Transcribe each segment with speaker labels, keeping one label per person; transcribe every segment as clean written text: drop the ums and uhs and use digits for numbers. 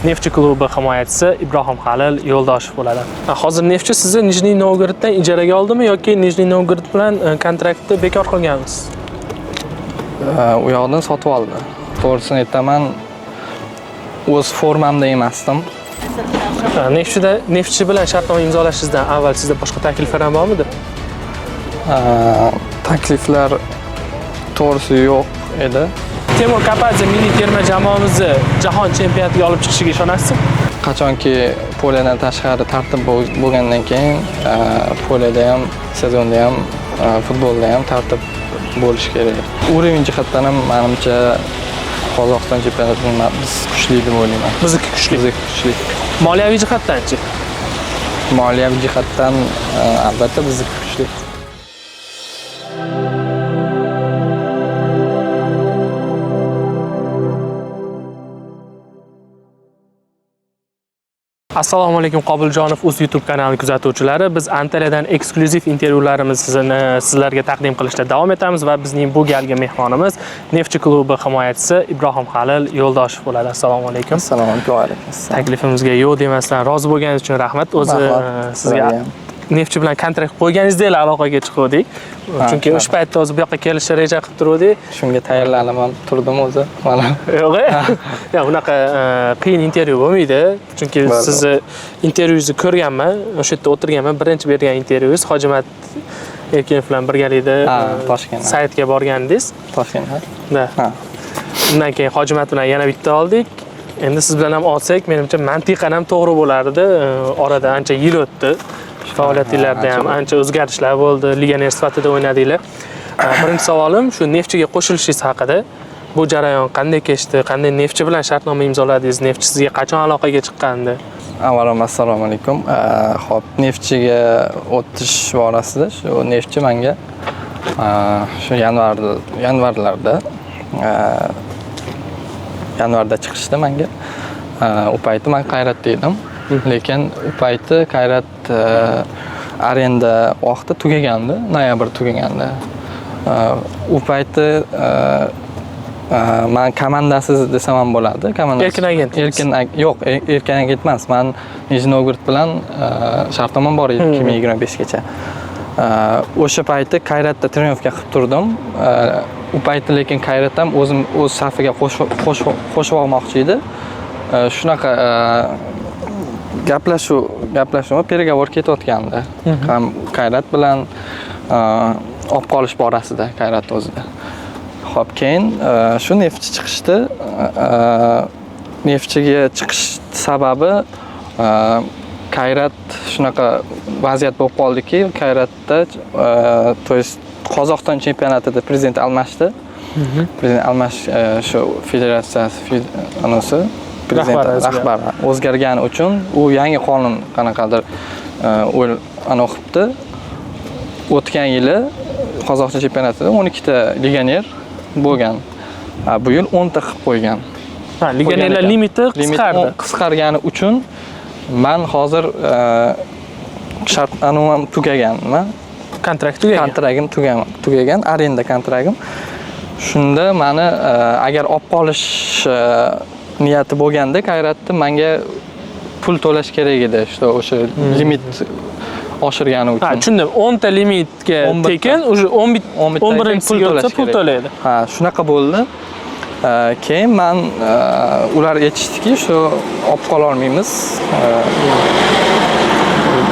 Speaker 1: Neftchi klubi himoyachisi Ibrohim Halil Yo'ldoshev bo'ladi. Hozir Neftchi sizni Nijniy Novgoroddan ijaraga oldimi yoki Nijniy Novgorod bilan kontraktni bekor qilganmisiz?
Speaker 2: U yoqdan sotib oldi. To'g'risini aytaman, o'z formamda emasdim.
Speaker 1: Neftchi bilan shartnoma imzolashingizdan avval sizda boshqa takliflar ham bormidi?
Speaker 2: Takliflar to'g'risi yo'q edi.
Speaker 1: Temur Kapadze milliy terma jamoamizni jahon chempionatiga olib chiqishiga ishonasizmi?
Speaker 2: Qachonki polyadan tashqari tartib bo'lgandan keyin polyada ham, sezonda ham, futbolda ham tartib bo'lishi kerak. Urovень jihatdan ham menimcha Qozog'iston chempionatining biz kuchli deb o'ylayman.
Speaker 1: Bizniki kuchli.
Speaker 2: Bizniki kuchli.
Speaker 1: Moliyaviy jihatdan-chi?
Speaker 2: Moliyaviy jihatdan albatta bizniki kuchli.
Speaker 1: Assalomu alaykum Qobiljonov o'z YouTube kanali kuzatuvchilari. Biz Antaliyadan eksklyuziv intervyularimizni sizlarga taqdim qilishda davom etamiz va bizning bu galgi mehmonimiz Neftchi klubi himoyachisi Ibrohim Halil Yo'ldoshev bo'ladi. Assalomu alaykum.
Speaker 2: Assalomu alaykum.
Speaker 1: Taklifimizga yo'q demasdan rozi bo'lganingiz uchun rahmat. O'zi sizga Neftchi bilan kontrakt qo'yganingizda aloqaga chiqdik. Chunki o'sha paytda o'zi bu yoqqa kelishni reja qilib turdik.
Speaker 2: Shunga tayyorlanib turdim o'zi. Mana.
Speaker 1: Yo'q. Ya unaqa qiyin intervyu bo'lmaydi. Chunki sizni intervyungizni ko'rganman, o'sha yerda o'tirganman. Birinchi bergan intervyungiz Hojimat Erkinov bilan birgalikda
Speaker 2: Toshkent
Speaker 1: saytga borgandingiz.
Speaker 2: Toshkentda.
Speaker 1: Ha. Undan keyin Hojimat bilan yana bitta oldik. Endi siz bilan ham olsak, menimcha mantiqan ham to'g'ri bo'lardi. Orada ancha yil o'tdi. Faoliyatingizda ham ancha o'zgarishlar bo'ldi. Legioner sifatida o'ynadinglar. Birinchi savolim shu Neftchiga qo'shilishingiz haqida. Bu jarayon qanday kechdi? Qanday Neftchi bilan shartnoma imzoladingiz? Neftchi sizga qachon aloqaga chiqqandi?
Speaker 2: Avvalambor assalomu alaykum. Xo'p, Neftchiga o'tish borasida shu Neftchi menga shu yanvarda chiqishdi menga. U payti men Qayratda edim. Lekin u payti Qayrat arenda vaqti tugagandi, noyabr tugagandi. U payti men komandasiz desam ham bo'ladi.
Speaker 1: Erkin agent.
Speaker 2: Yo'q, erkin agent emas. Men Nijniy Novgorod bilan shartnomam bor edi 2025 gacha. O'sha payti Qayratda trenovka qilib turdim. U payti lekin Qayrat ham o'z safiga qo'shib olmoqchi edi. Shunaqa gaplashuv переговор ketayotgandi. Ham Qayrat bilan olib qolish borasida Qayrat o'zida. Xo'p, keyin shu Neftchi chiqishdi. Neftchiga chiqish sababi Qayrat shunaqa vaziyat bo'lib qoldiki, Qayratda to есть Qozog'iston chempionatida prezident almashdi. Prezident almash shu federatsiyasi anasi prezident rahbari o'zgargani uchun u yangi qonun qanaqadir o'qibdi. O'tgan yili Qozog'iston chempionatida 12 ta legioner bo'lgan. Bu yil 10 ta qilib qo'ygan.
Speaker 1: Legionerlar limiti
Speaker 2: qisqargani uchun men hozir shartnomam tugaganman. Kontraktim tugagan, arenda kontraktim. Shunda meni agar olib qolish niyati bo'lganda Qayratda menga pul to'lash kerak edi, o'sha limit oshirgani uchun.
Speaker 1: Ha, tushundim. 10 ta limitga tekin, o'sha 11-pul to'laydi.
Speaker 2: Ha, shunaqa bo'ldi. Keyin men ular aytishdiki, shu olib qola olmaymiz.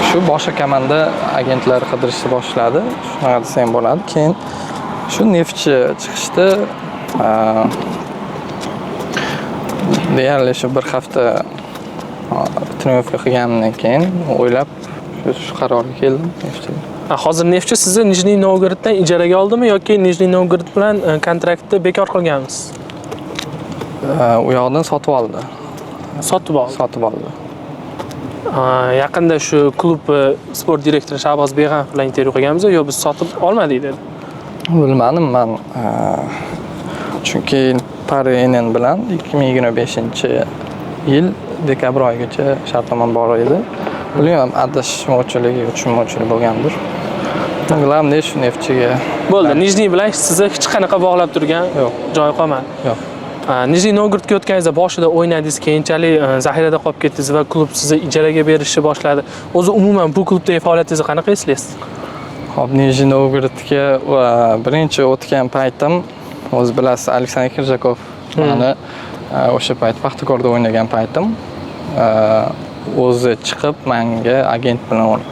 Speaker 2: Shu boshqa komanda agentlar qidirishni boshladi. Shunaqa desam bo'ladi. Keyin shu Neftchi chiqishdi. Deyarli shu bir hafta trenovka qilganimdan keyin o'ylab shu qarorga keldim Neftchiga.
Speaker 1: Hozir Neftchi sizni Nijniy Novgoroddan ijaraga oldimi yoki Nijniy Novgorod bilan kontraktni bekor qilganmisiz?
Speaker 2: U yoqdan sotib oldi.
Speaker 1: Sotib oldi. Yaqinda shu klub sport direktori Shahboz Beg'anov bilan intervyu qilganmiz, yo biz sotib olmadik dedi.
Speaker 2: Bilmadim men. Chunki Parenen bilan 2025-yil dekabr oyigacha shartnomam bor edi. Bilmadim, adashmovchilik bo'lgandir. Globally shu Neftchiga
Speaker 1: bo'ldi. Nijniy bilan sizni hech qanaqa bog'lab turgan
Speaker 2: yo'q,
Speaker 1: joy qolmadi.
Speaker 2: Yo'q.
Speaker 1: Nijniy Novgorodga o'tganingizda boshida o'ynadingiz, keyinchalik zaxirada qolib ketdingiz va klub sizni ijaraga berishni boshladi. O'zi umuman bu klubdagi faoliyatingizni qanaqa eslaysiz?
Speaker 2: Hop, Nijniy Novgorodga birinchi o'tgan paytim, o'z bilasiz, Aleksandr Kirjakov meni o'sha payt Paxtakorda o'ynagan paytim o'zi chiqib menga agent bilan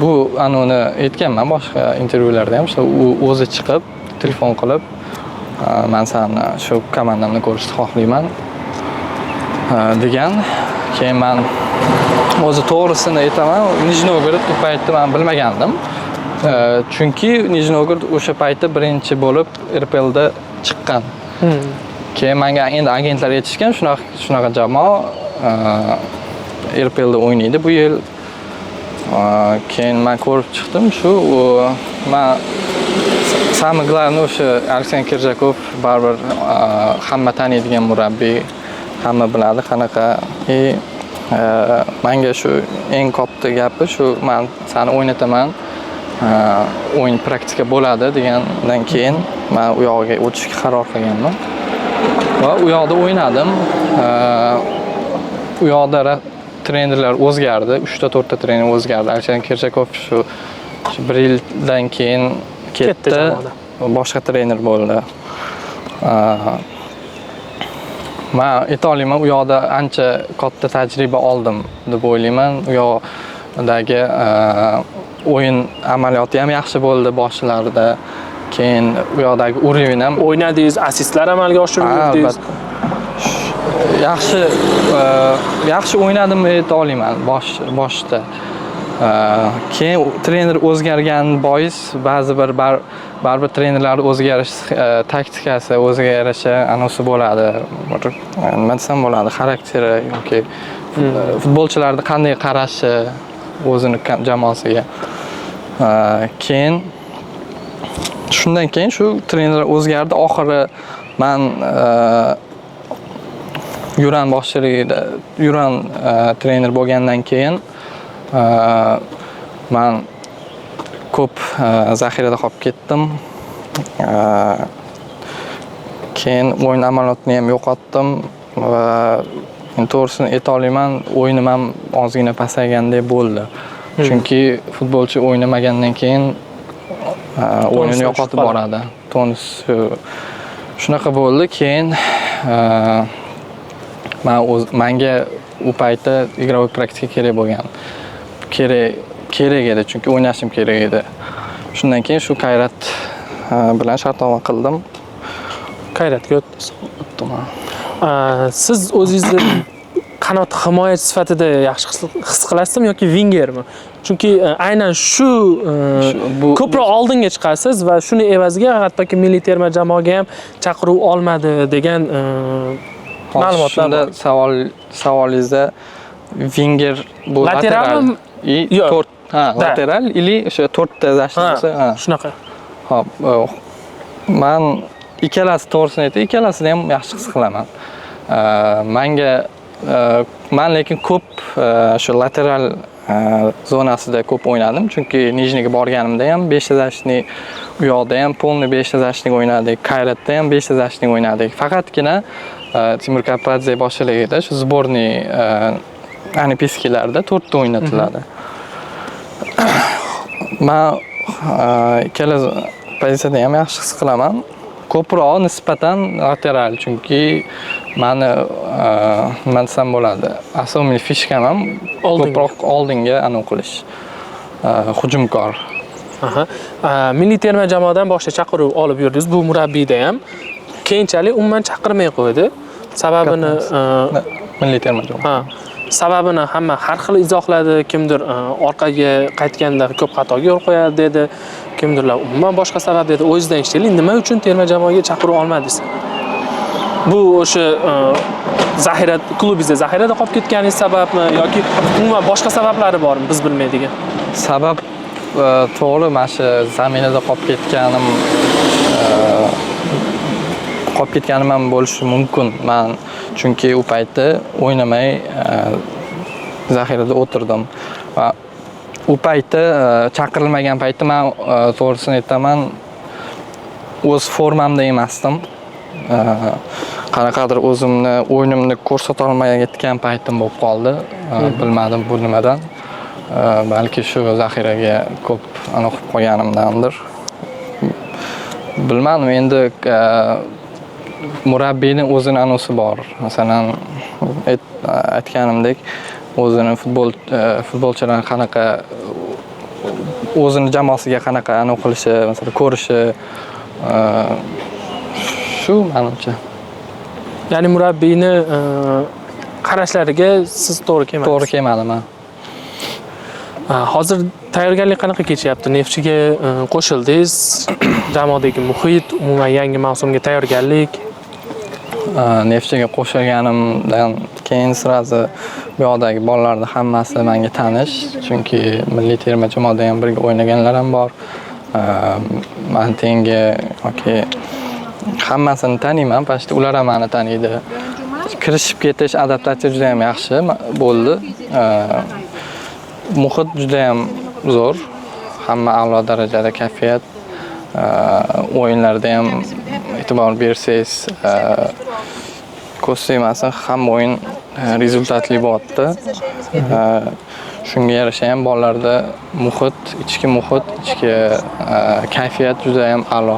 Speaker 2: bu anoni aytganman boshqa intervyularda ham, u o'zi chiqib telefon qilib men seni shu komandamni ko'rishni xohlayman degan. Keyin men o'zi to'g'risini aytaman, Nijniy Novgorod u paytda men bilmagandim. Chunki Nijniy Novgorod o'sha paytda birinchi bo'lib RPLda chiqqan. Keyin menga endi agentlar aytishgan, shunaqa jamoa RPLda o'ynaydi bu yil. Keyin men ko'rib chiqdim, shu men samый главный o'sha Aleksandr Kirjakov baribir hamma taniydigan murabbiy, hamma biladi qanaqa. Menga shu eng katta gapi shu, men seni o'ynataman, o'yin praktika bo'ladi degandan keyin men u yoqqa o'tishga qaror qilganman. Va u yoqda o'ynadim. U yoqda trenerlar o'zgardi, 3-4 ta trener o'zgardi. Aleksandr Kirjakov shu 1 yildan keyin ketdi, boshqa trener bo'ldi. Men aytolmayman, u yoqda ancha katta tajriba oldim deb o'ylayman. U yoqdagi o'yin amaliyoti ham yaxshi bo'ldi boshlarida. Keyin u yoqdagi uровень ham
Speaker 1: o'ynadingiz, assistlar amalga oshirib yurdingiz.
Speaker 2: Yaxshi o'ynadim ayta olmayman boshda. Keyin trener o'zgargan bois ba'zi baribir trenerlar o'zgarish taktikasi o'ziga yarasha anisi bo'ladi. Nima desam bo'ladi, xarakteri yoki futbolchilarning qanday qarashi o'zini jamoasiga. Keyin shundan keyin shu trenerlar o'zgardi. Oxiri men Yuran boshchiligida, Yuran trener bo'lgandan keyin men ko'p zaxirada qolib ketdim. Keyin o'yin amaliyotini ham yo'qotdim va to'g'risini ayta olmayman, o'yinim ham ozgina pasaygandek bo'ldi. Chunki futbolchi o'ynamagandan keyin o'yinini yo'qotib boradi. Tonus shunaqa bo'ldi. Keyin menga u paytda игровой praktika kerak bo'lgan. Kerak edi, chunki o'ynashim kerak edi. Shundan keyin shu Qayrat bilan shartnoma qildim.
Speaker 1: Qayratga o'tdingiz. Siz o'zingizni qanot himoyachi sifatida yaxshi his qilasizmi yoki wingermi? Chunki aynan shu ko'proq oldinga chiqasiz va shuni evaziga hattoki milliy terma jamoaga ham chaqiruv olmadi degan ma'lumotlar bor.
Speaker 2: Savolingizda winger bu lateral lateral или o'sha 4 ta защитница.
Speaker 1: Shunaqa.
Speaker 2: Xo'p, men ikkalasi to'g'risini aytay, ikkalasini ham yaxshi his qilaman. Men lekin ko'p shu lateral zonasida ko'p o'ynadim, chunki Nijniyga borganimda ham 5 ta защитник, u yoqda ham polni 5 ta защитник o'ynadik, Qayratda ham 5 ta защитник o'ynadik. Faqatgina Timur Kapadze boshchiligida shu sborniy Olimpiyskilarda 4 ta o'ynatiladi. Men ikkala pozitsiyada ham yaxshi his qilaman. Ko'proq nisbatan lateral, chunki meni nima desam bo'ladi, asosiy fishkam ham ko'proq oldinga qilish, hujumkor.
Speaker 1: Milliy terma jamoadan boshqa chaqiruv olib yurdingiz, bu murabbiyda ham. Keyinchalik umuman chaqirmay qo'ydi. Sababini
Speaker 2: milliy terma jamoa.
Speaker 1: Sababini hamma har xil izohladi. Kimdir orqaga qaytganda ko'p xatoga yo'l qo'yadi dedi. Kimdirlar umuman boshqa sabab dedi. O'zingizdan eshitaylik, nima uchun terma jamoaga chaqiruv olmadingiz? Bu o'sha zaxira klubingizda zaxirada qolib ketganingiz sababmi yoki umuman boshqa sabablari bormi biz bilmaydigan?
Speaker 2: Sabab to'g'ri, mana shu zaminada qolib ketganim ham bo'lishi mumkin. Men chunki u paytda o'ynamay zaxirada o'tirdim va u paytda chaqirilmagan paytda men to'g'risini aytaman, o'z formamda emasdim. Qanaqadir o'zimni o'yinimni ko'rsata olmayotgan paytim bo'lib qoldi. Bilmadim bu nimadan. Balki shu zaxiraga ko'p aniq qilib qo'yganimdandir. Bilmadim, endi murabbiyning o'zini anusi bor. Masalan, aytganimdek, o'zini futbolchilar qanaqa o'zini jamoasiga qanaqa aniq qilishi, masalan, ko'rishi shu menimcha.
Speaker 1: Ya'ni murabbiyni qarashlariga siz to'g'ri kelmadingiz.
Speaker 2: To'g'ri kelmadimi?
Speaker 1: Hozir tayyorgarlik qanaqa kechyapti? Neftchiga qo'shildingiz, jamoadagi muhit, umuman yangi mavsumga tayyorgarlik.
Speaker 2: Neftchiga qo'shilganimdan keyin sirazi bu yoqdagi bolalarning hammasi menga tanish, chunki milliy terma jamoada ham birga o'ynaganlar ham bor. Men tengi yoki hammasini taniyman, pastda ular ham meni taniydi. Kirishib ketish, adaptatsiya juda ham yaxshi bo'ldi. Muhit juda ham zo'r. Hamma a'lo darajada kayfiyat. O'yinlarda ham e'tibor bersangiz, ko'rsatyapman, hamma o'yin rezultatli bo'lyapti. Shunga yarasha ham bolalarda ichki kayfiyat juda ham a'lo.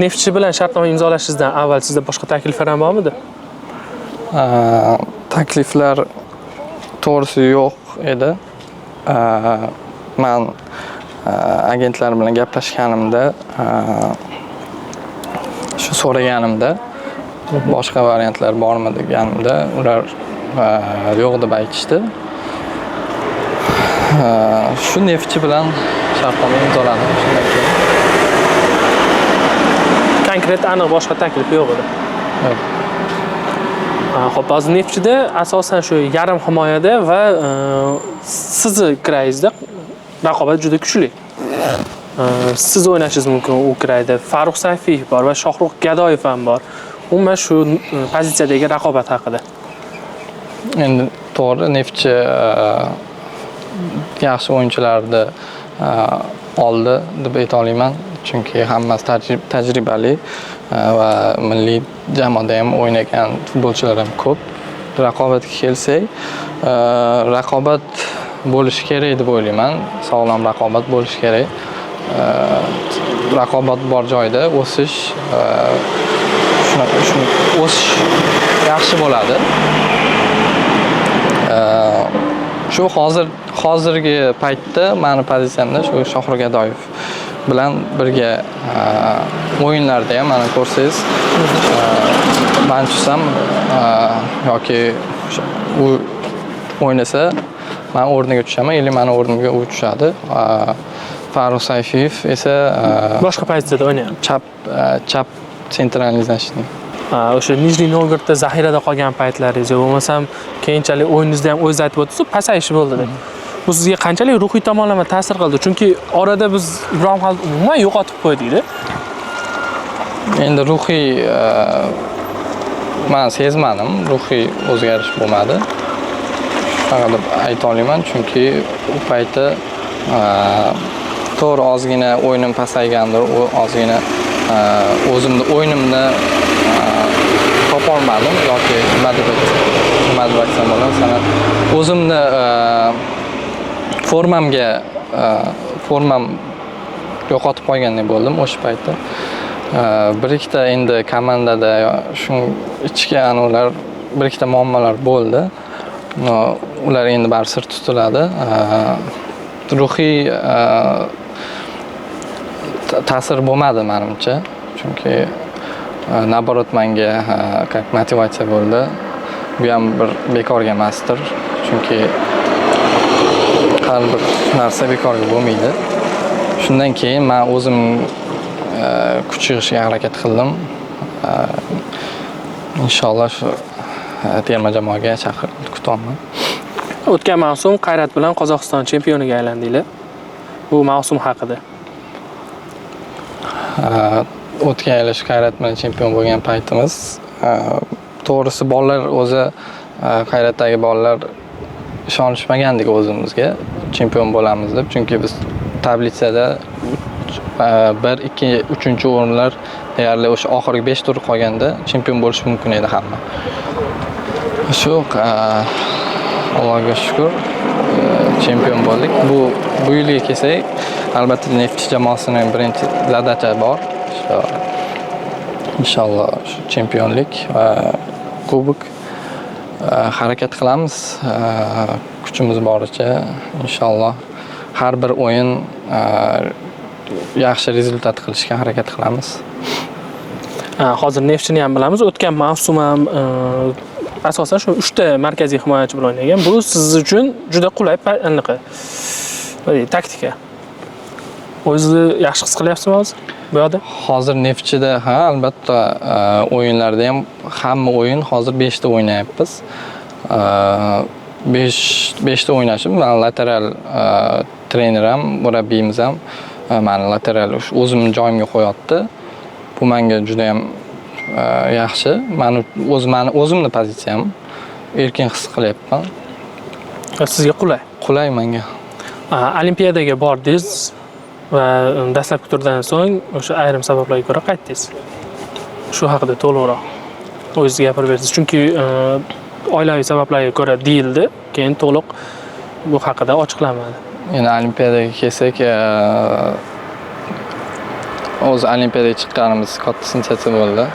Speaker 1: Neftchi bilan shartnoma imzolashingizdan avval sizda boshqa takliflar ham bormidi?
Speaker 2: Takliflar to'g'risi yo'q edi. Men agentlar bilan gaplashganimda, shu so'raganimda, boshqa variantlar bormi deganimda, ular yo'q deb aytishdi. Shu neftchi bilan shartnoma imzoladim. Shundan keyin
Speaker 1: konkret aniq boshqa taklif yo'q edi.
Speaker 2: yo'q.
Speaker 1: Xo'p, hozir neftchida asosan shu yarim himoyada va sizni kirayingizda raqobat juda kuchli. Siz o'ynashingiz mumkin u kirayda. Farruh Sayfiyev bor va Shohruh Gadoyev ham bor. Umuman shu pozitsiyadagi raqobat haqida.
Speaker 2: Endi to'g'ri, neftchi yaxshi o'yinchilarni oldi deb ayta olaman, chunki hammasi tajribali va milliy jamoada ham o'ynagan futbolchilar ham ko'p. Raqobatga kelsak, raqobat bo'lishi kerak deb o'ylayman. Sog'lom raqobat bo'lishi kerak. Raqobat bor joyda o'sish yaxshi bo'ladi. Shu hozirgi paytda meni pozitsiyamda shu Shohruh Gadoyev bilan birga o'yinlarda ham mana ko'rsangiz, men tushsam yoki u o'ynasa, men o'rniga tushaman, yoki meni o'rnimga u tushadi. Farruh Sayfiyev esa
Speaker 1: boshqa pozitsiyada o'ynayapti.
Speaker 2: Chap centralniy защитник.
Speaker 1: O'sha Nijniy Novgorodda zaxirada qolgan paytlaringiz, bo'lmasam keyinchalik o'yiningizda ham o'zingiz aytib o'tdingiz, pasayish bo'ldi. Bu sizga qanchalik ruhiy tomonlama ta'sir qildi? Chunki orada biz Ibrohim Xalidov umuman yo'qotib qo'ydik-da.
Speaker 2: Endi ruhiy men sezmadim, ruhiy o'zgarish bo'lmadi. Shunday deb ayta olaman, chunki u paytda to'g'ri ozgina o'yinim pasaygandir, ozgina o'zimni o'yinimni topolmadim yoki nima deb aytsam bo'ladi. O'zimni formam yo'qotib qo'ygandek bo'ldim o'sha paytda. Bir ikkita endi komandada shu ichki an'analar, bir ikkita muammolar bo'ldi. Ular endi baribir sir tutiladi. Ruhiy ta'sir bo'lmadi menimcha, chunki naborot menga motivatsiya bo'ldi. Bu ham bir bekorga emasdir, chunki har bir narsa bekorga bo'lmaydi. Shundan keyin men o'zim kuch yig'ishga harakat qildim. Inshaalloh shu terma jamoaga chaqirib kutaman.
Speaker 1: O'tgan mavsum Qayrat bilan Qozog'iston chempioniga aylandinglar. Bu mavsum haqida.
Speaker 2: O'tgan yil Qayrat bilan chempion bo'lgan paytimiz, to'g'risi bolalar o'zi Qayratdagi bolalar ishonishmagandik o'zimizga chempion bo'lamiz deb, chunki biz tablitsada 1, 2, 3-o'rinlar deyarli o'sha oxirgi 5 tur qolganda chempion bo'lish mumkin edi hamma. Shu Allohga shukr chempion bo'ldik. Bu yilga kelsak, albatta Neftchi jamoasining birinchi zadacha bor. Inshaalloh shu chempionlik va kubok harakat qilamiz. Kuchimiz boricha inshaalloh har bir o'yin yaxshi rezultat qilishga harakat qilamiz.
Speaker 1: Hozir Neftchini ham bilamiz. O'tgan mavsum ham asosan shu 3 ta markaziy himoyachi bilan o'ynagan. Bu siz uchun juda qulay taktika. O'zingizni yaxshi his qilyapsizmi hozir? Bu yoqda?
Speaker 2: Hozir Neftchida albatta o'yinlarda ham hamma o'yin hozir 5 ta o'ynayapmiz. 5 ta o'ynashim. Men lateral trener ham, murabbiyimiz ham meni lateral o'zimni joyimga qo'yapti. Bu menga juda ham yaxshi. Men o'zimni pozitsiyam erkin his qilyapman.
Speaker 1: Sizga qulay.
Speaker 2: Qulay menga.
Speaker 1: Olimpiadaga bordingiz va dastlabki turdan so'ng o'sha ayrim sabablarga ko'ra qaytdingiz. Shu haqida to'liqroq o'zingiz gapirib bersangiz, chunki oilaviy sabablarga ko'ra deyildi, keyin to'liq bu haqida ochiqlanmadi.
Speaker 2: Endi olimpiadaga kelsak, o'z olimpiadaga chiqqanimiz katta sensatsiya bo'ldi.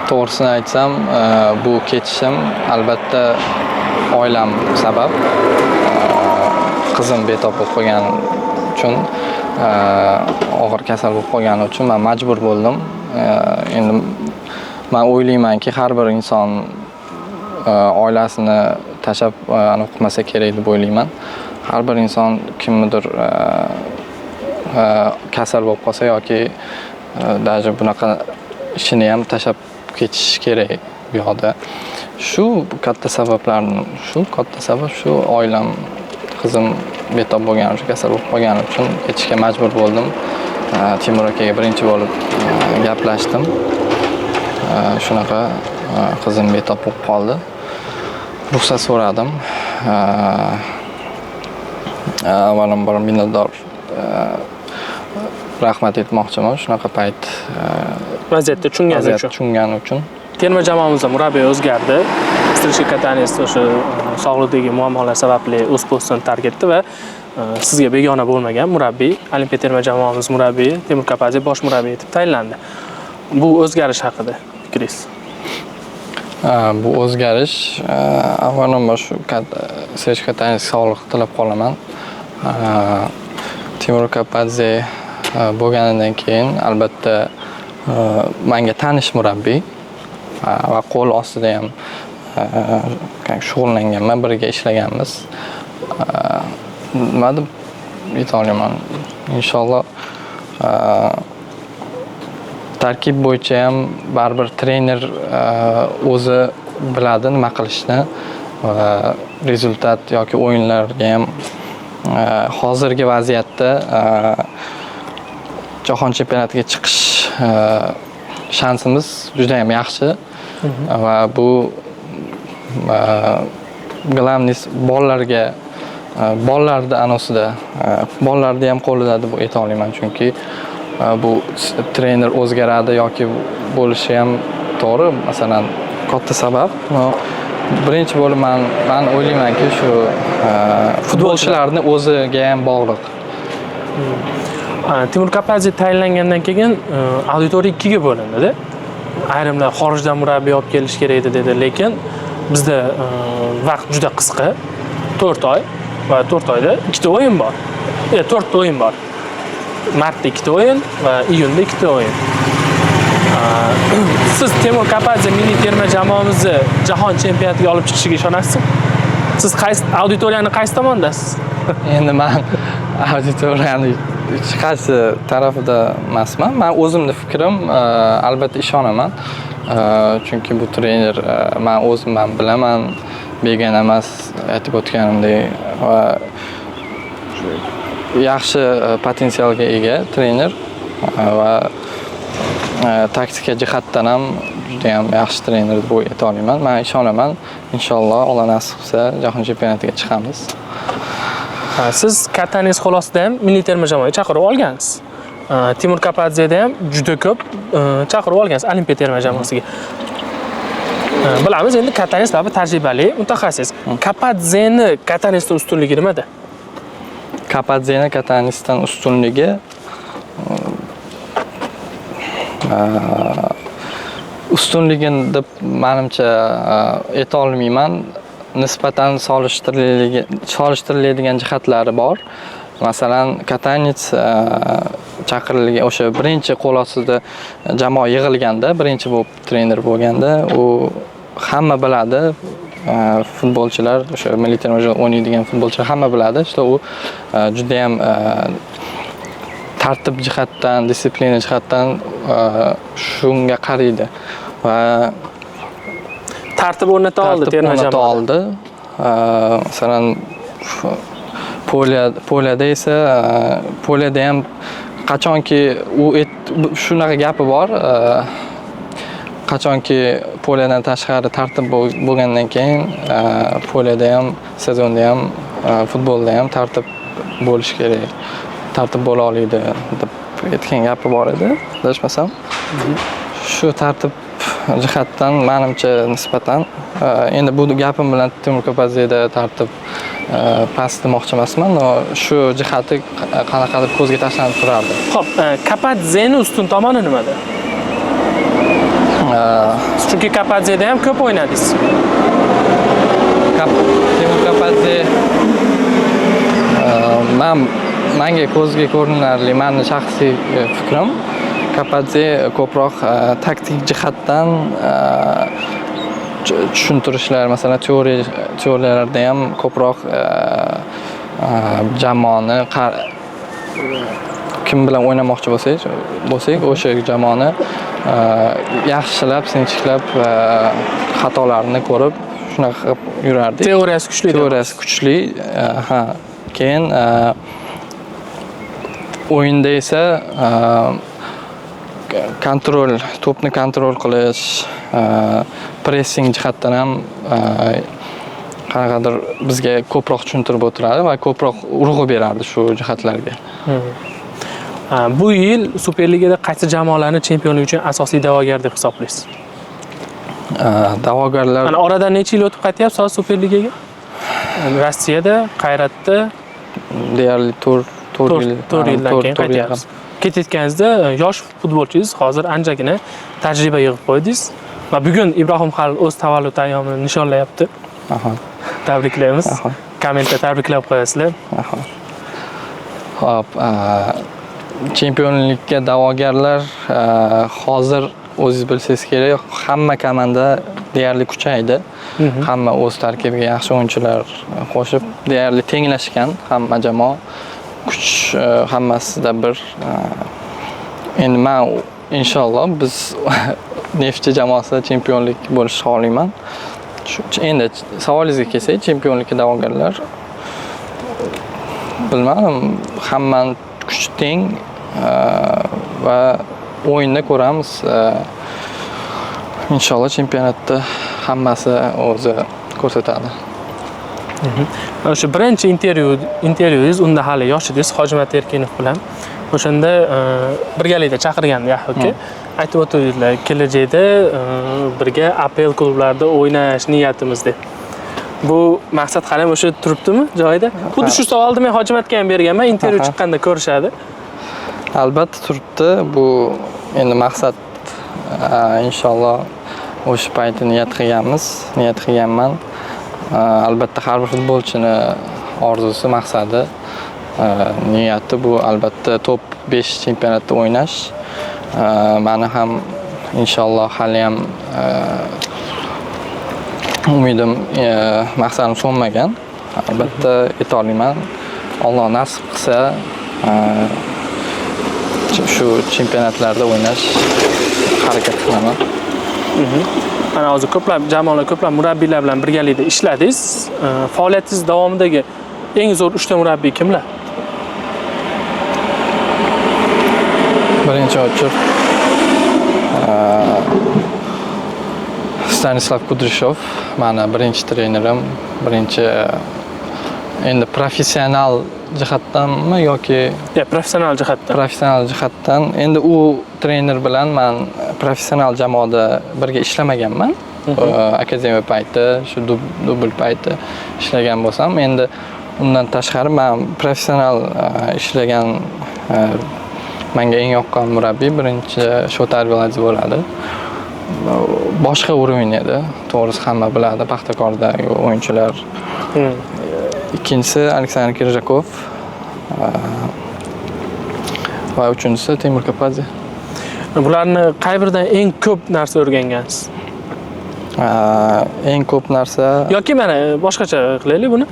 Speaker 2: To'g'risini aytsam, bu ketishim albatta oilam sabab. Qizim betob bo'lib qolgani uchun, og'ir kasal bo'lib qolgani uchun men majbur bo'ldim. Endi men o'ylaymanki, har bir inson oilasini tashlab o'qimasa kerak deb o'ylayman. Har bir inson kimnidir kasal bo'lib qolsa yoki даже bunaqa ishini ham tashlab ketish kerak bu yoqda. Shu katta sabablarni, katta sabab shu oilam, qizim betob bo'lgani uchun, kasal bo'lib qolgani uchun ketishga majbur bo'ldim. Timur akaga birinchi bo'lib gaplashdim. Shunaqa qizim betob bo'lib qoldi. Ruxsat so'radim. Avvalambor minnatdor rahmat aytmoqchiman shunaqa payt
Speaker 1: vaziyatda tushungani
Speaker 2: uchun.
Speaker 1: Terma jamoamizda murabbiy o'zgardi. Strishka Katanes o'sha sog'liqdagi muammolar sababli o'z postini tark etdi va sizga begona bo'lmagan murabbiy, Olimpiya terma jamoamiz murabbiyi Temur Kapadze bosh murabbiy etib tayinlandi. Bu o'zgarish haqida fikringiz?
Speaker 2: Bu o'zgarish avvalambor shu Strishka Katanes sog'liq tilab qolaman. Temur Kapadze bo'lganidan keyin albatta menga tanish murabbiy va qo'l ostida ham shug'ullanganman, birga ishlaganmiz. Nima deb ayta olaman? Inshaalloh tarkib bo'yicha ham baribir trener o'zi biladi nima qilishni va rezultat yoki o'yinlarga ham hozirgi vaziyatda jahon chempionatiga chiqish shansimiz juda ham yaxshi va bu glavnis bolalarni anosida bolalarni ham qo'lida deb ayta olaman, chunki bu trener o'zgaradi yoki bo'lishi ham to'g'ri. Masalan, katta sabab birinchi bo'lib men o'ylaymanki shu futbolchilarning o'ziga ham bog'liq.
Speaker 1: Temur Kapadze tayinlangandan keyin auditoriya ikkiga bo'lindi-da. Ayrimlar xorijdan murabbiy olib kelish kerak edi dedi, lekin bizda vaqt juda qisqa, 4 oy va 4 oyda 2 ta o'yin bor. 4 ta o'yin bor. Martda 2 ta o'yin va iyunda 2 ta o'yin. Siz Temur Kapadze milliy terma jamoamizni jahon chempionatiga olib chiqishiga ishonasizmi? Siz auditoriyani qaysi tomondasiz?
Speaker 2: Endi men auditoriyani hech qaysi tarafida emasman. Men o'zimni fikrim, albatta ishonaman. Chunki bu trener men o'zim bilaman, begona emas, aytib o'tganimdek va yaxshi potensialga ega trener va taktika jihatdan ham juda ham yaxshi trener deb ayta olaman. Men ishonaman. Inshaalloh Alloh nasib qilsa jahon chempionatiga chiqamiz.
Speaker 1: Siz Katanes xolosida ham milliy terma jamoaga chaqirib olgansiz. Timur Kapadzeda ham juda ko'p chaqirib olgansiz Olimpiya terma jamoasiga. Bilamiz endi Katanes baribir tajribali mutaxassis. Kapadzeni Katanesdan ustunligi nimada?
Speaker 2: Kapadzeni Katanesdan ustunligi ustunligini deb menimcha ayta olmayman. Nisbatan solishtiriladigan jihatlari bor. Masalan, Katanets chaqirilgan o'sha birinchi qo'l ostida jamoa yig'ilganda, birinchi bo'lib trener bo'lganda, u hamma biladi. Futbolchilar, o'sha milliy terma jamoada o'ynaydigan futbolchilar hamma biladi. Işte u juda ham tartib jihatdan, disiplina jihatdan shunga qaraydi va
Speaker 1: tartib o'rnata oldi terma jamoada.
Speaker 2: Masalan, Poliyada esa Poliyada ham qachonki u shunaqa gapi bor. Qachonki Poliyadan tashqari tartib bo'lgandan keyin Poliyada ham, sezonda ham, futbolda ham tartib bo'lish kerak. Tartib bo'la oladi deb aytgan gapi bor edi, adashmasam. Shu tartib jihatdan menimcha nisbatan endi bu gapim bilan Timur Kapadzeda tartib past demoqchi emasman, shu jihati qanaqadir ko'zga tashlanib turardi.
Speaker 1: Xo'p, Kapadzeni ustun tomoni nimada? Chunki Kapadzeda ham ko'p o'ynadingiz.
Speaker 2: Timur Kapadze menga ko'zga ko'rinarli, meni shaxsiy fikrim, Kapadze ko'proq taktik jihatdan tushuntirishlar, masalan, teoriyalarda ham ko'proq jamoani kim bilan o'ynamoqchi bo'lsak, o'sha jamoani yaxshilab, sinchiklab xatolarini ko'rib, shunaqa qilib yurardik.
Speaker 1: Teoriyasi kuchli.
Speaker 2: Teoriyasi kuchli. Keyin o'yinda esa to'pni kontrol qilish, pressing jihatdan ham qanaqadir bizga ko'proq tushuntirib o'tiradi va ko'proq urg'u berardi shu jihatlarga.
Speaker 1: Bu yil Superligada qaysi jamoalarni chempionlik uchun asosiy da'vogar deb hisoblaysiz?
Speaker 2: Da'vogarlar.
Speaker 1: Mana oradan necha yil o'tib qaytyapsiz Superligaga? Rossiyada, Qayratda
Speaker 2: deyarli 4
Speaker 1: yildan keyin qaytyapsiz. Ketayotganingizda yosh futbolchingiz hozir anchagina tajriba yig'ib qo'ydingiz va bugun Ibrohim Halil o'z tavallud ayyomini nishonlayapti. Tabriklaymiz. Kommentda tabriklab qo'yasizlar.
Speaker 2: Xo'p, chempionlikka da'vogarlar hozir o'zingiz bilsangiz kerak, hamma komanda deyarli kuchaydi. Hamma o'z tarkibiga yaxshi o'yinchilar qo'shib, deyarli tenglashgan hamma jamoa. Kuch hammasida bir. Endi men inshaalloh biz Neftchi jamoasida chempionlik bo'lishni xohlayman. Endi savolingizga kelsak, chempionlikka da'vogarlar bilmadim, hammani kuchi teng va o'yinda ko'ramiz. Inshaalloh chempionatda hammasi o'zi ko'rsatadi.
Speaker 1: O'sha birinchi intervyuingiz unda hali yosh edingiz, Hojimat Erkinov bilan. O'shanda birgalikda chaqirgandi Yahyoga. Aytib o'tdingizlar, kelajakda birga APL klublarida o'ynash niyatimiz deb. Bu maqsad qalay o'sha turibdimi joyida? Xuddi shu savolni men Hojimatga ham berganman, intervyu chiqqanda ko'rishadi.
Speaker 2: Albatta turibdi. Bu endi maqsad inshaalloh o'sha paytda niyat qilganman. Albatta har bir futbolchini orzusi, maqsadi, niyati bu albatta top 5 chempionatda o'ynash. Meni ham inshaalloh hali ham umidim, maqsadim so'nmagan. Albatta ayta olaman. Alloh nasib qilsa shu chempionatlarda o'ynash harakat qilaman. Mana
Speaker 1: hozir ko'plab jamoalar, ko'plab murabbiylar bilan birgalikda ishladingiz. Faoliyatingiz davomidagi eng zo'r 3 ta murabbiy kimlar?
Speaker 2: Birinchi ochir Stanislav Kudryashov, meni birinchi trenerim, birinchi endi professional jihatdanmi yoki
Speaker 1: Professional jihatdan.
Speaker 2: professional jihatdan endi u trener bilan men professional jamoada birga ishlamaganman. Akademiya payti, shu dubl payti ishlagan bo'lsam, endi undan tashqari men professional ishlagan menga eng yoqqan murabbiy birinchi Shotar Viladze bo'ladi. Boshqa uровень edi. To'g'risi hamma biladi Paxtakordagi o'yinchilar. Ikkinchisi Aleksandr Kirjakov va uchinchisi Temur Kapadze.
Speaker 1: Bularni qay biridan eng ko'p narsa o'rgangansiz?
Speaker 2: Eng ko'p narsa
Speaker 1: Yoki mana boshqacha qilaylik buni.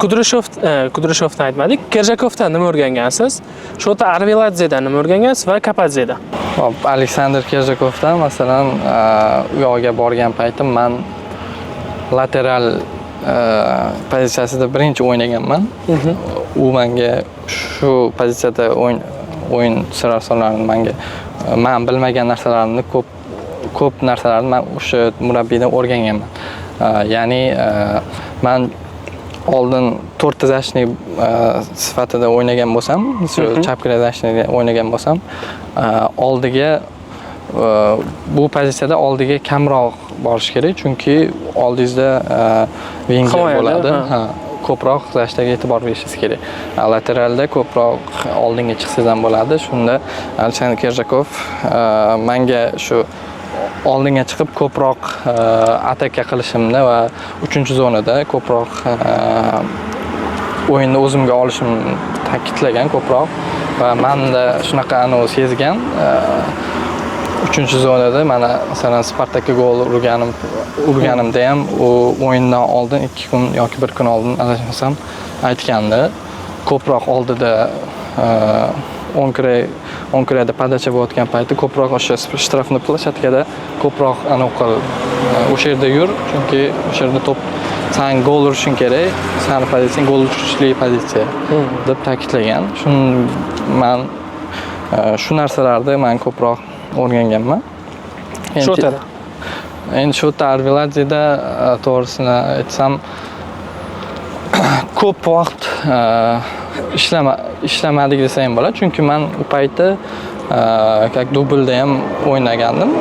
Speaker 1: Kudryshovdan aytmadik. Kirjakovdan nima o'rgangansiz? Shota Arveladzedan nima o'rgangansiz va Kapadzedan?
Speaker 2: Hop, Aleksandr Kirjakovdan masalan u yoqqa borgan paytim men lateral pozitsiyasida birinchi o'ynaganman. U menga shu pozitsiyada o'yin sirasolarini men bilmagan narsalarni ko'p narsalarni men o'sha murabbiydan o'rganganman. Ya'ni men oldin to'rttazashnik sifatida o'ynagan bo'lsam, shu chapkirashnikda o'ynagan bo'lsam, oldiga bu pozitsiyada oldiga kamroq borish kerak, chunki oldingizda winger bo'ladi. Ko'proq zashtaga e'tibor berishingiz kerak. Lateralda ko'proq oldinga chiqsangiz ham bo'ladi. Shunda Aleksandr Kirjakov menga shu oldinga chiqib ko'proq ataka qilishimni va 3-zonada ko'proq o'yinni o'zimga olishimni ta'kidlagan ko'proq va menda shunaqani sezgan. 3-zonada mana masalan Spartakka gol urganimda ham u o'yindan oldin 2 kun yoki 1 kun oldin adashmasam aytgandi. Ko'proq oldida Onkrada podacha bo'layotgan payti ko'proq o'sha shtrafni plashatkada ko'proq aniqol o'sha yerda yur, chunki o'sha yerda to'p sen gol urishing kerak, sen pozitsiyang gol urishli pozitsiya deb ta'kidlagan. Men shu narsalarni men ko'proq o'rganganman. Endi Shotar Viladzeda to'g'risini aytsam ko'p vaqt ishlamadik desa ham bo'ladi, chunki men u payti как dublda ham o'ynagandim.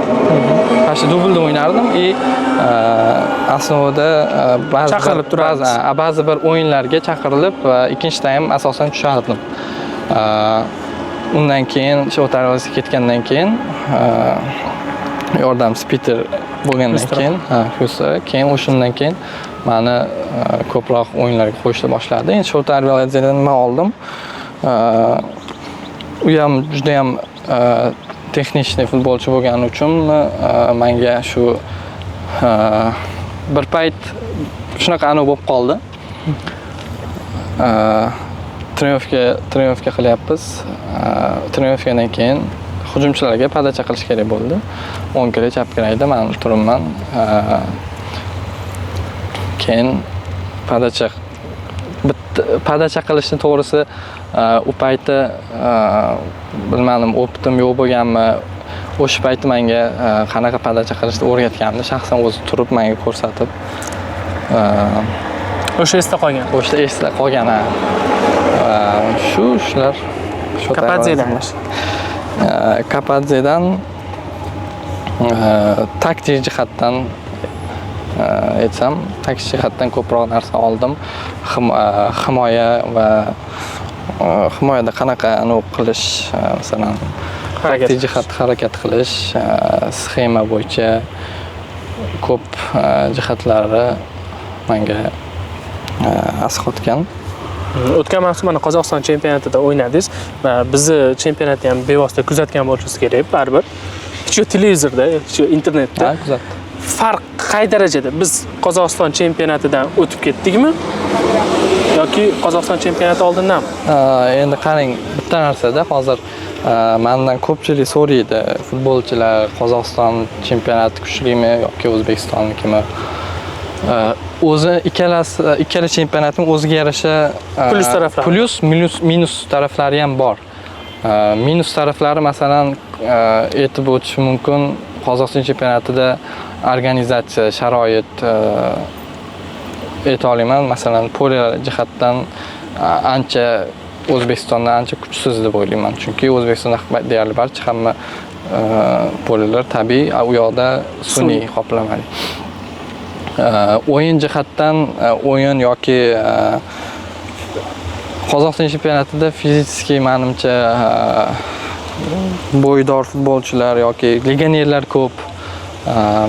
Speaker 2: Mana dublda o'ynardim и aslida ba'zi bir o'yinlarga chaqirilib va ikkinchida ham asosan tushardim. Undan keyin Shotar Viladze ketgandan keyin yordam spiter bo'lgandan keyin o'shundan keyin meni ko'proq o'yinlarga qo'yishni boshladi. Endi Shotar Viladzedan nima oldim? U ham juda ham texnik futbolchi bo'lgani uchun menga shu bir payt shunaqa bo'lib qoldi. Triumfga qilyapmiz. Triumfdan keyin hujumchilarga podacha qilish kerak bo'ldi. O'ng kira, chap kirayda men turibman. Keyin podacha qilishni to'g'risi u payti bilmadim, o'pitim yo'q bo'lganmi, o'sha payti menga qanaqa podacha qilishni o'rgatgandi, shaxsan o'zi turib menga ko'rsatib.
Speaker 1: O'sha esda qolgan.
Speaker 2: O'sha esda qolgan. Shular Kapadzedan taktik jihatdan aytsam, taktik jihatdan ko'proq narsa oldim. Himoya va himoyada qanaqa qilish, masalan, taktik jihat harakat qilish, sxema bo'yicha ko'p jihatlari menga asqotgan.
Speaker 1: O'tgan mavsum mana Qozog'iston chempionatida o'ynadingiz va bizni chempionatni ham bevosita kuzatgan bo'lishingiz kerak, baribir. Shu televizorda, shu internetda kuzatdim. Farq qay darajada? Biz Qozog'iston chempionatidan o'tib ketdikmi? Yoki Qozog'iston chempionati oldindanmi?
Speaker 2: Endi qarang, bitta narsada hozir mendan ko'pchilik so'raydi, futbolchilar Qozog'iston chempionati kuchlimi yoki O'zbekistonnikimi? O'zi ikkala chempionatning o'ziga yarasha plus minus taraflari ham bor. Minus taraflari masalan aytib o'tish mumkin, Qozog'iston chempionatida organizatsiya, sharoit ayta olaman. Masalan, polilar jihatdan ancha O'zbekistondan ancha kuchsiz deb o'ylayman. Chunki O'zbekistonda deyarli barcha hamma polilar tabiiy, u yoqda sun'iy qoplamali. O'yin jihatdan o'yin yoki Qozog'iston chempionatida fizически menimcha bo'ydor futbolchilar yoki legionerlar ko'p.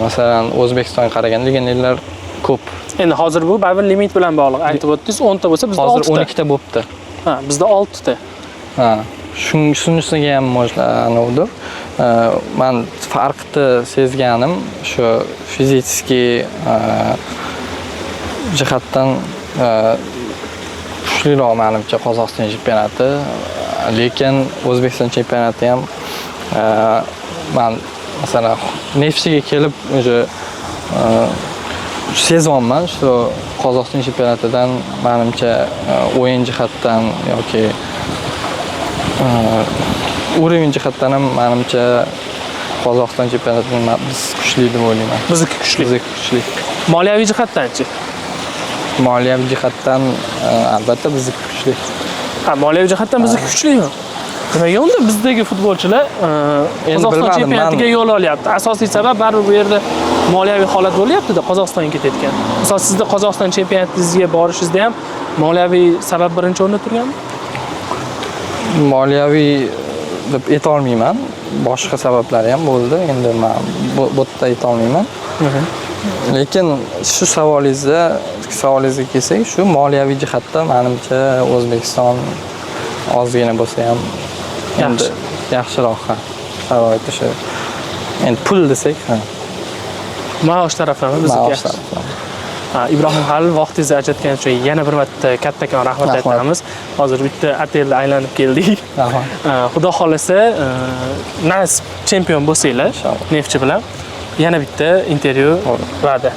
Speaker 2: Masalan, O'zbekistonga qaragan legionerlar ko'p.
Speaker 1: Endi hozir bu baribir limit bilan bog'liq. Aytib o'tdingiz, 10 ta bo'lsa bizda 6 ta.
Speaker 2: Hozir 12 ta bo'libdi.
Speaker 1: Ha, bizda 6 ta.
Speaker 2: Ha, shunisiga ham mo'jlanuvdir. Men farqni sezganim shu fizически jihatdan kuchliroq menimcha Qozog'iston chempionati, lekin O'zbekiston chempionati ham men masalan Neftchiga kelib o'sha sezonman shu Qozog'iston chempionatidan menimcha o'yin jihatdan yoki uровень jihatdan ham menimcha Qozog'iston chempionatidan biz kuchli deb o'ylayman.
Speaker 1: Bizniki kuchli.
Speaker 2: Bizniki kuchli.
Speaker 1: Moliyaviy jihatdan-chi?
Speaker 2: Moliyaviy jihatdan albatta bizniki kuchli.
Speaker 1: Ha, moliyaviy jihatdan bizniki kuchlimi? Nimaga unda bizdagi futbolchilar Qozog'iston chempionatiga yo'l olyapti? Asosiy sabab baribir bu yerda moliyaviy holat bo'lyapti-da, Qozog'istonga ketayotgan. Misol sizda Qozog'iston chempionatingizga borishingizda ham moliyaviy sabab birinchi o'rinda turganmi?
Speaker 2: Moliyaviy deb ayta olmayman. Boshqa sabablari ham bo'ldi. Endi men bu yerda ayta olmayman. Lekin shu savolingizga kelsak, shu moliyaviy jihatdan menimcha O'zbekiston ozgina bo'lsa ham endi yaxshiroq ha. Sharoiti shu. Endi pul desak, ha.
Speaker 1: Maosh taraflama bizniki. Ibrohim Halil vaqtingizni ajratganingiz uchun yana bir marta kattakon rahmat aytamiz. Hozir bitta otelda aylanib keldik. Xudo xolasa, nasib chempion bo'lsanglar, Neftchi bilan yana bitta intervyu va'da.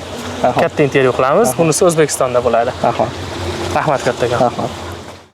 Speaker 1: Katta intervyu qilamiz. Bunisi O'zbekistonda bo'ladi. Rahmat kattakon.
Speaker 2: Rahmat.